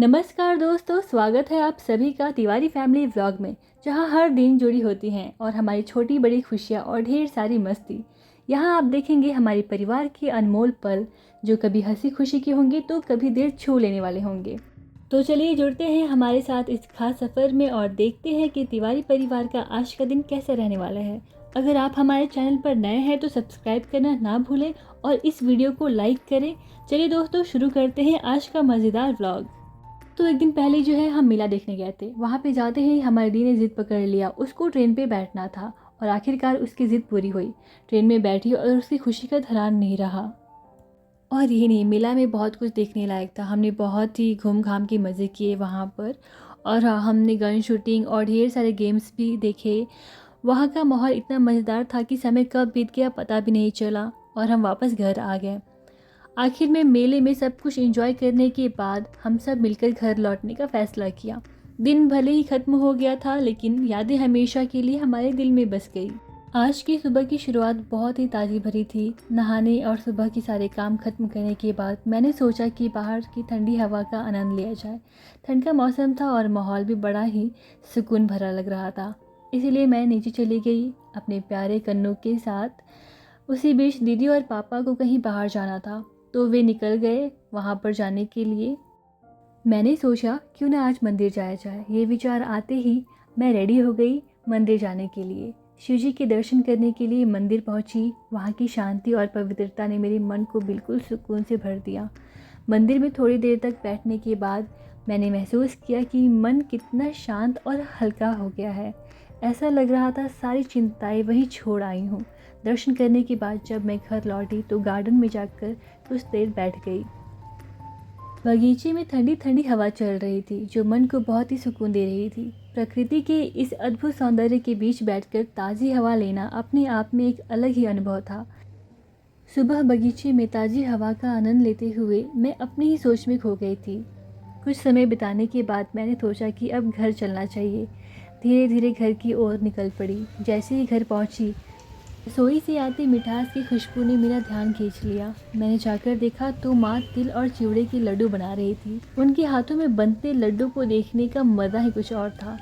नमस्कार दोस्तों, स्वागत है आप सभी का तिवारी फैमिली व्लॉग में, जहां हर दिन जुड़ी होती हैं और हमारी छोटी बड़ी खुशियां और ढेर सारी मस्ती। यहां आप देखेंगे हमारे परिवार के अनमोल पल, जो कभी हंसी खुशी के होंगे तो कभी दिल छू लेने वाले होंगे। तो चलिए जुड़ते हैं हमारे साथ इस खास सफ़र में और देखते हैं कि तिवारी परिवार का आज का दिन कैसा रहने वाला है। अगर आप हमारे चैनल पर नए हैं तो सब्सक्राइब करना ना भूलें और इस वीडियो को लाइक करें। चलिए दोस्तों, शुरू करते हैं आज का मज़ेदार व्लॉग। तो एक दिन पहले जो है हम मेला देखने गए थे। वहाँ पे जाते ही हमारी दी ने ज़िद पकड़ लिया, उसको ट्रेन पे बैठना था और आखिरकार उसकी ज़िद पूरी हुई। ट्रेन में बैठी और उसकी खुशी का ठिकाना नहीं रहा। और ये नहीं, मेला में बहुत कुछ देखने लायक था। हमने बहुत ही घूम घाम के मज़े किए वहाँ पर। और हाँ, हमने गन शूटिंग और ढेर सारे गेम्स भी देखे। वहाँ का माहौल इतना मज़ेदार था कि समय कब बीत गया पता भी नहीं चला और हम वापस घर आ गए। आखिर में मेले में सब कुछ एंजॉय करने के बाद हम सब मिलकर घर लौटने का फ़ैसला किया। दिन भले ही ख़त्म हो गया था, लेकिन यादें हमेशा के लिए हमारे दिल में बस गई। आज की सुबह की शुरुआत बहुत ही ताज़ी भरी थी। नहाने और सुबह के सारे काम खत्म करने के बाद मैंने सोचा कि बाहर की ठंडी हवा का आनंद लिया जाए। ठंड का मौसम था और माहौल भी बड़ा ही सुकून भरा लग रहा था, इसीलिए मैं नीचे चली गई अपने प्यारे कन्नू के साथ। उसी बीच दीदी और पापा को कहीं बाहर जाना था, तो वे निकल गए वहाँ पर जाने के लिए। मैंने सोचा क्यों ना आज मंदिर जाया जाए। ये विचार आते ही मैं रेडी हो गई मंदिर जाने के लिए। शिव जी के दर्शन करने के लिए मंदिर पहुंची। वहाँ की शांति और पवित्रता ने मेरे मन को बिल्कुल सुकून से भर दिया। मंदिर में थोड़ी देर तक बैठने के बाद मैंने महसूस किया कि मन कितना शांत और हल्का हो गया है। ऐसा लग रहा था सारी चिंताएं वहीं छोड़ आई हूँ। दर्शन करने के बाद जब मैं घर लौटी तो गार्डन में जाकर कुछ देर बैठ गई। बगीचे में ठंडी ठंडी हवा चल रही थी, जो मन को बहुत ही सुकून दे रही थी। प्रकृति के इस अद्भुत सौंदर्य के बीच बैठकर ताज़ी हवा लेना अपने आप में एक अलग ही अनुभव था। सुबह बगीचे में ताज़ी हवा का आनंद लेते हुए मैं अपनी ही सोच में खो गई थी। कुछ समय बिताने के बाद मैंने सोचा कि अब घर चलना चाहिए। धीरे धीरे घर की ओर निकल पड़ी। जैसे ही घर पहुंची, रसोई से आती मिठास की खुशबू ने मेरा ध्यान खींच लिया। मैंने जाकर देखा तो माँ तिल और चिवड़े के लड्डू बना रही थी। उनके हाथों में बनते लड्डू को देखने का मज़ा ही कुछ और था।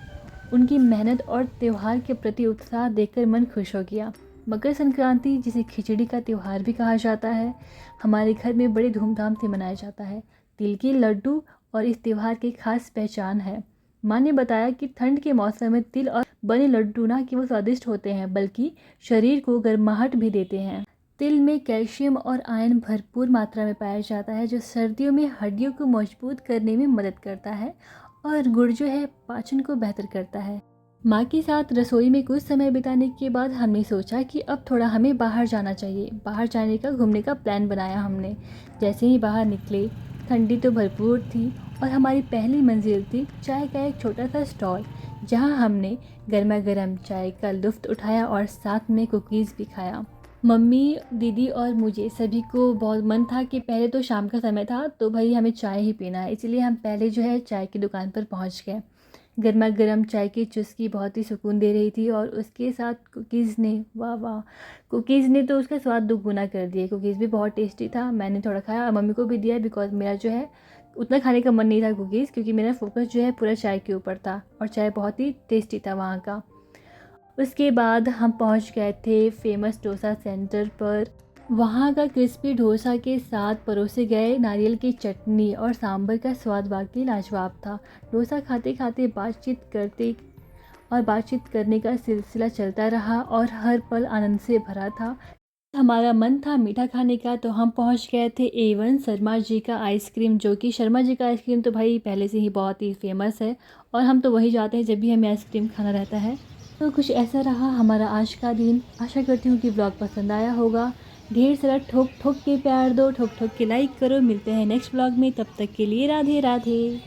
उनकी मेहनत और त्यौहार के प्रति उत्साह देखकर मन खुश हो गया। मकर संक्रांति, जिसे खिचड़ी का त्यौहार भी कहा जाता है, हमारे घर में बड़े धूमधाम से मनाया जाता है। तिल के लड्डू और इस त्यौहार की खास पहचान है। माँ ने बताया कि ठंड के मौसम में तिल और बने लड्डू ना केवल स्वादिष्ट होते हैं, बल्कि शरीर को गर्माहट भी देते हैं। तिल में कैल्शियम और आयरन भरपूर मात्रा में पाया जाता है, जो सर्दियों में हड्डियों को मजबूत करने में मदद करता है। और गुड़ जो है पाचन को बेहतर करता है। माँ के साथ रसोई में कुछ समय बिताने के बाद हमने सोचा कि अब थोड़ा हमें बाहर जाना चाहिए। बाहर जाने का, घूमने का प्लान बनाया हमने। जैसे ही बाहर निकले, ठंडी तो भरपूर थी और हमारी पहली मंजिल थी चाय का एक छोटा सा स्टॉल, जहां हमने गर्मा गर्म चाय का लुत्फ़ उठाया और साथ में कुकीज़ भी खाया। मम्मी, दीदी और मुझे सभी को बहुत मन था कि पहले तो शाम का समय था तो भाई हमें चाय ही पीना है, इसलिए हम पहले जो है चाय की दुकान पर पहुंच गए। गर्मा गर्म चाय की चुस्की बहुत ही सुकून दे रही थी और उसके साथ कुकीज़ ने, वाह वाह, कुकीज़ ने तो उसका स्वाद दुगुना कर दिया। कुकीज़ भी बहुत टेस्टी था। मैंने थोड़ा खाया और मम्मी को भी दिया, बिकॉज़ मेरा जो है उतना खाने का मन नहीं था कुकीज़, क्योंकि मेरा फोकस जो है पूरा चाय के ऊपर था और चाय बहुत ही टेस्टी था वहाँ का। उसके बाद हम पहुँच गए थे फेमस डोसा सेंटर पर। वहाँ का क्रिस्पी डोसा के साथ परोसे गए नारियल की चटनी और सांभर का स्वाद वाकई लाजवाब था। डोसा खाते खाते बातचीत करने का सिलसिला चलता रहा और हर पल आनंद से भरा था। हमारा मन था मीठा खाने का, तो हम पहुंच गए थे A1 शर्मा जी का आइसक्रीम, जो कि शर्मा जी का आइसक्रीम तो भाई पहले से ही बहुत ही फेमस है और हम तो वही जाते हैं जब भी हमें आइसक्रीम खाना रहता है। तो कुछ ऐसा रहा हमारा आज का दिन। आशा करती हूँ कि व्लॉग पसंद आया होगा। ढेर सारा ठोक ठोक के प्यार दो, ठोक ठोक के लाइक करो। मिलते हैं नेक्स्ट व्लॉग में, तब तक के लिए राधे राधे।